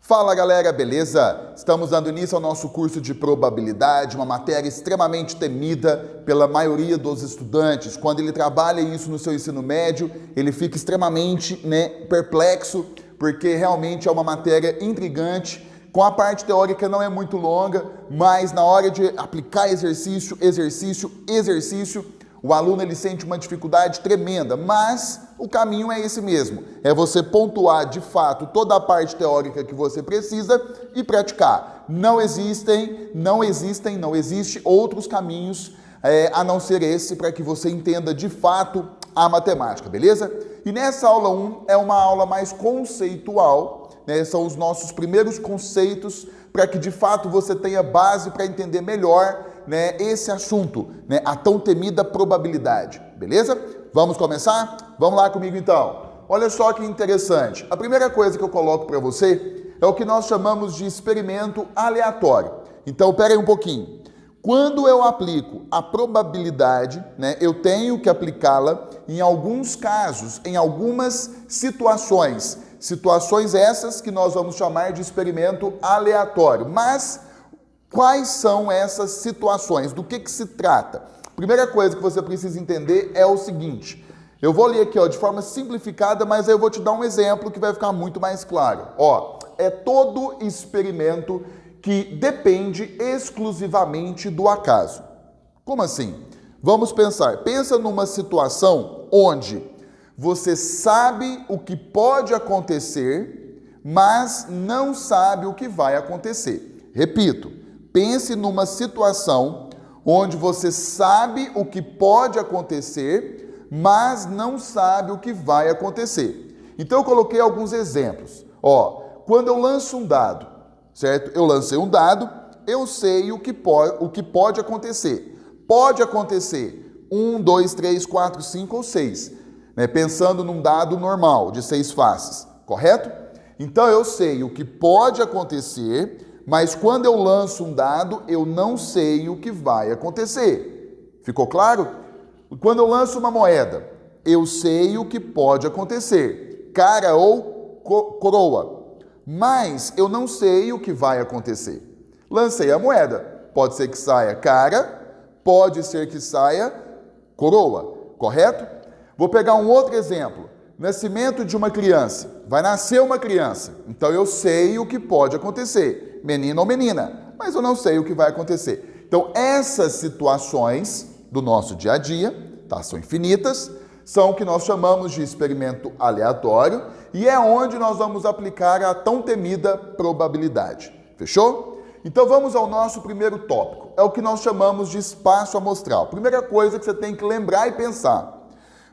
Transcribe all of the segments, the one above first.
Fala galera, beleza? Estamos dando início ao nosso curso de probabilidade, uma matéria extremamente temida pela maioria dos estudantes. Quando ele trabalha isso no seu ensino médio, ele fica extremamente perplexo, porque realmente é uma matéria intrigante. Com a parte teórica não é muito longa, mas na hora de aplicar exercício, o aluno ele sente uma dificuldade tremenda, mas o caminho é esse mesmo, é você pontuar de fato toda a parte teórica que você precisa e praticar. Não existe outros caminhos a não ser esse para que você entenda de fato a matemática, beleza? E nessa aula 1 é uma aula mais conceitual, são os nossos primeiros conceitos para que de fato você tenha base para entender melhor esse assunto, a tão temida probabilidade, beleza? Vamos começar? Vamos lá comigo então. Olha só que interessante. A primeira coisa que eu coloco para você é o que nós chamamos de experimento aleatório. Então, pera aí um pouquinho. Quando eu aplico a probabilidade, eu tenho que aplicá-la em alguns casos, em algumas situações. Situações essas que nós vamos chamar de experimento aleatório. Mas quais são essas situações? Do que se trata? Primeira coisa que você precisa entender é o seguinte. Eu vou ler aqui de forma simplificada, mas aí eu vou te dar um exemplo que vai ficar muito mais claro. É todo experimento que depende exclusivamente do acaso. Como assim? Vamos pensar. Pensa numa situação onde você sabe o que pode acontecer, mas não sabe o que vai acontecer. Repito, pense numa situação onde você sabe o que pode acontecer, mas não sabe o que vai acontecer. Então eu coloquei alguns exemplos. Quando eu lanço um dado, certo? Eu lancei um dado, eu sei o que pode acontecer. Pode acontecer 1, 2, 3, 4, 5 ou 6. Pensando num dado normal, de 6 faces, correto? Então eu sei o que pode acontecer, mas quando eu lanço um dado, eu não sei o que vai acontecer. Ficou claro? Quando eu lanço uma moeda, eu sei o que pode acontecer, cara ou coroa, mas eu não sei o que vai acontecer. Lancei a moeda, pode ser que saia cara, pode ser que saia coroa, correto? Vou pegar um outro exemplo. Nascimento de uma criança. Vai nascer uma criança. Então eu sei o que pode acontecer. Menino ou menina. Mas eu não sei o que vai acontecer. Então essas situações do nosso dia a dia, são infinitas, são o que nós chamamos de experimento aleatório e é onde nós vamos aplicar a tão temida probabilidade. Fechou? Então vamos ao nosso primeiro tópico. É o que nós chamamos de espaço amostral. Primeira coisa que você tem que lembrar e pensar.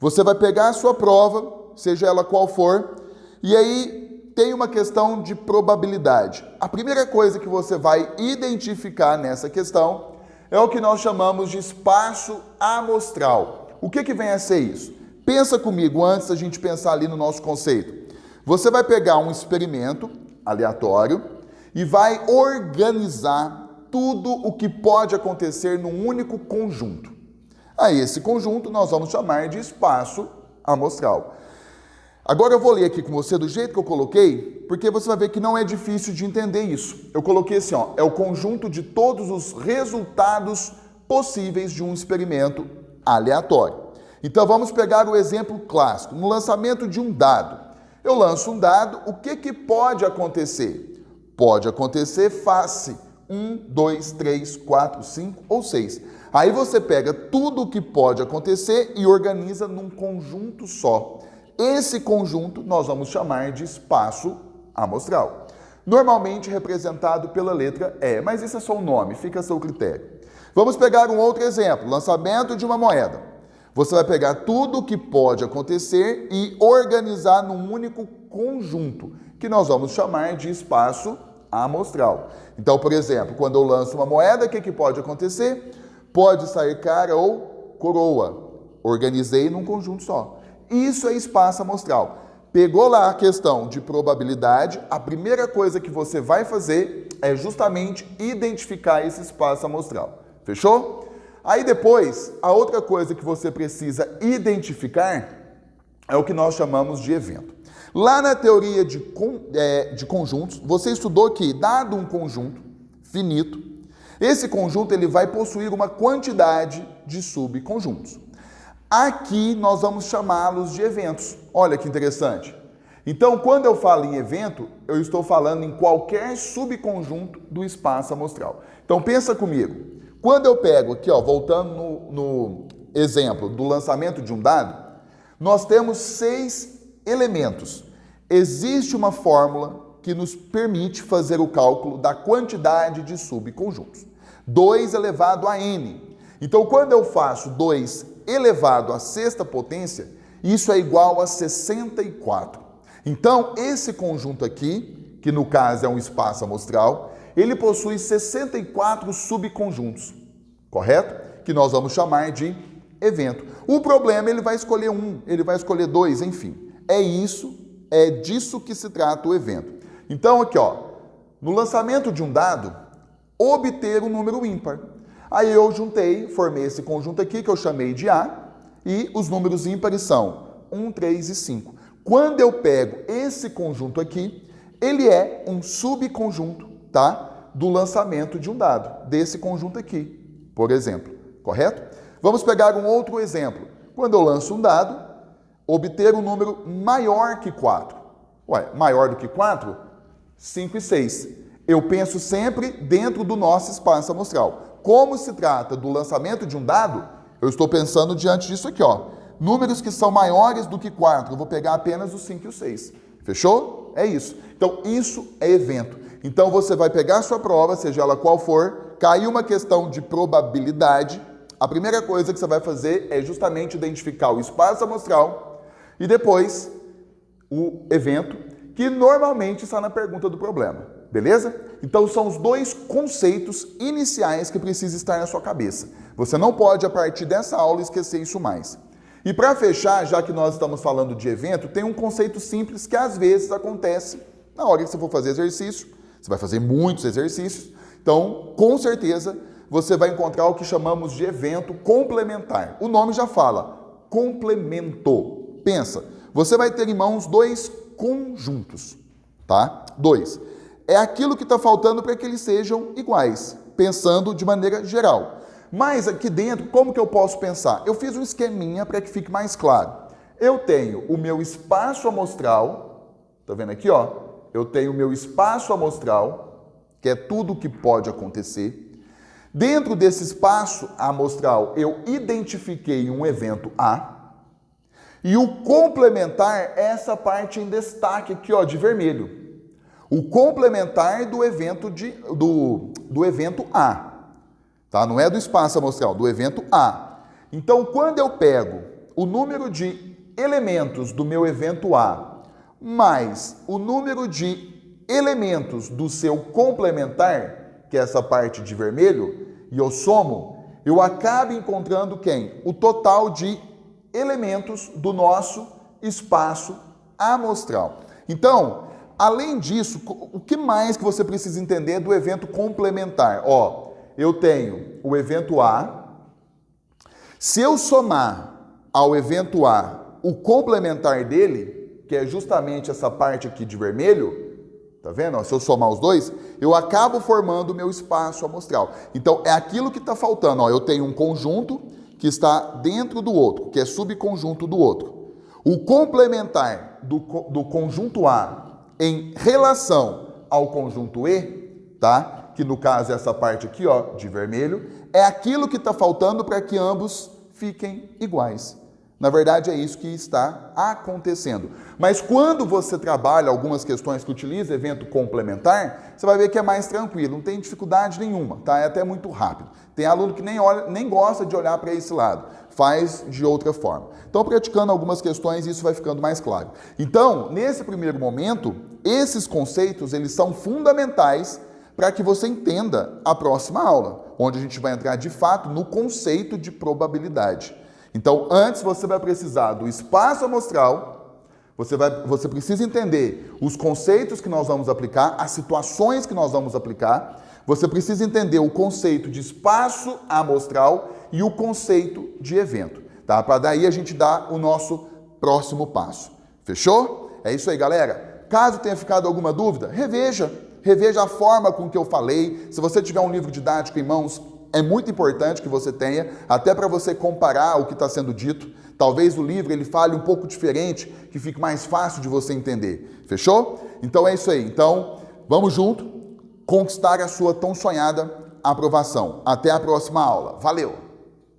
Você vai pegar a sua prova, seja ela qual for, e aí tem uma questão de probabilidade. A primeira coisa que você vai identificar nessa questão é o que nós chamamos de espaço amostral. O que vem a ser isso? Pensa comigo antes da gente pensar ali no nosso conceito. Você vai pegar um experimento aleatório e vai organizar tudo o que pode acontecer num único conjunto. A esse conjunto nós vamos chamar de espaço amostral. Agora eu vou ler aqui com você do jeito que eu coloquei, porque você vai ver que não é difícil de entender isso. Eu coloquei assim, é o conjunto de todos os resultados possíveis de um experimento aleatório. Então vamos pegar o exemplo clássico, no lançamento de um dado. Eu lanço um dado, o que pode acontecer? Pode acontecer face 1, 2, 3, 4, 5 ou 6. Aí você pega tudo o que pode acontecer e organiza num conjunto só. Esse conjunto nós vamos chamar de espaço amostral. Normalmente representado pela letra E, mas isso é só um nome, fica a seu critério. Vamos pegar um outro exemplo, lançamento de uma moeda. Você vai pegar tudo o que pode acontecer e organizar num único conjunto, que nós vamos chamar de espaço amostral. Então, por exemplo, quando eu lanço uma moeda, o que pode acontecer? Pode sair cara ou coroa. Organizei num conjunto só. Isso é espaço amostral. Pegou lá a questão de probabilidade, a primeira coisa que você vai fazer é justamente identificar esse espaço amostral. Fechou? Aí depois, a outra coisa que você precisa identificar é o que nós chamamos de evento. Lá na teoria de conjuntos, você estudou que, dado um conjunto finito, esse conjunto ele vai possuir uma quantidade de subconjuntos. Aqui nós vamos chamá-los de eventos. Olha que interessante. Então, quando eu falo em evento, eu estou falando em qualquer subconjunto do espaço amostral. Então, pensa comigo. Quando eu pego aqui, ó, voltando no exemplo do lançamento de um dado, nós temos 6 elementos. Existe uma fórmula que nos permite fazer o cálculo da quantidade de subconjuntos. 2 elevado a n. Então, quando eu faço 2 elevado à sexta potência, isso é igual a 64. Então, esse conjunto aqui, que no caso é um espaço amostral, ele possui 64 subconjuntos, correto? Que nós vamos chamar de evento. O problema, ele vai escolher um, ele vai escolher 2, enfim. É disso que se trata o evento. Então, aqui, ó, no lançamento de um dado, obter um número ímpar. Aí eu formei esse conjunto aqui, que eu chamei de A, e os números ímpares são 1, 3 e 5. Quando eu pego esse conjunto aqui, ele é um subconjunto, tá? Do lançamento de um dado, desse conjunto aqui, por exemplo, correto? Vamos pegar um outro exemplo. Quando eu lanço um dado, obter um número maior que 4. Ué, maior do que 4? 5 e 6. Eu penso sempre dentro do nosso espaço amostral. Como se trata do lançamento de um dado, eu estou pensando diante disso aqui, ó. Números que são maiores do que 4, eu vou pegar apenas os 5 e o 6. Fechou? É isso. Então, isso é evento. Então, você vai pegar a sua prova, seja ela qual for, caiu uma questão de probabilidade, a primeira coisa que você vai fazer é justamente identificar o espaço amostral e depois o evento, que normalmente está na pergunta do problema, beleza? Então, são os 2 conceitos iniciais que precisam estar na sua cabeça. Você não pode, a partir dessa aula, esquecer isso mais. E para fechar, já que nós estamos falando de evento, tem um conceito simples que às vezes acontece na hora que você for fazer exercício. Você vai fazer muitos exercícios, então, com certeza, você vai encontrar o que chamamos de evento complementar. O nome já fala, complemento. Pensa, você vai ter em mãos 2 conjuntos, tá? 2. É aquilo que está faltando para que eles sejam iguais, pensando de maneira geral. Mas aqui dentro, como que eu posso pensar? Eu fiz um esqueminha para que fique mais claro. Eu tenho o meu espaço amostral, tá vendo aqui, ó? Eu tenho o meu espaço amostral, que é tudo o que pode acontecer. Dentro desse espaço amostral, eu identifiquei um evento A. E o complementar é essa parte em destaque aqui, ó, de vermelho. O complementar do evento, do evento A. Tá? Não é do espaço amostral, do evento A. Então, quando eu pego o número de elementos do meu evento A mais o número de elementos do seu complementar, que é essa parte de vermelho, e eu somo, eu acabo encontrando quem? O total de elementos do nosso espaço amostral. Então, além disso, o que mais que você precisa entender do evento complementar? Ó, eu tenho o evento A. Se eu somar ao evento A o complementar dele, que é justamente essa parte aqui de vermelho, tá vendo? Se eu somar os dois, eu acabo formando o meu espaço amostral. Então, é aquilo que está faltando. Ó, eu tenho um conjunto que está dentro do outro, que é subconjunto do outro. O complementar do conjunto A em relação ao conjunto E, tá? Que no caso é essa parte aqui, ó, de vermelho, é aquilo que está faltando para que ambos fiquem iguais. Na verdade, é isso que está acontecendo. Mas quando você trabalha algumas questões que utilizam evento complementar, você vai ver que é mais tranquilo, não tem dificuldade nenhuma, tá? É até muito rápido. Tem aluno que nem gosta de olhar para esse lado, faz de outra forma. Então, praticando algumas questões, isso vai ficando mais claro. Então, nesse primeiro momento, esses conceitos, eles são fundamentais para que você entenda a próxima aula, onde a gente vai entrar de fato no conceito de probabilidade. Então, antes você vai precisar do espaço amostral, você precisa entender os conceitos que nós vamos aplicar, as situações que nós vamos aplicar, você precisa entender o conceito de espaço amostral e o conceito de evento, tá? Para daí a gente dar o nosso próximo passo. Fechou? É isso aí, galera. Caso tenha ficado alguma dúvida, reveja a forma com que eu falei. Se você tiver um livro didático em mãos, é muito importante que você tenha, até para você comparar o que está sendo dito. Talvez o livro ele fale um pouco diferente, que fique mais fácil de você entender. Fechou? Então é isso aí. Então, vamos junto conquistar a sua tão sonhada aprovação. Até a próxima aula. Valeu!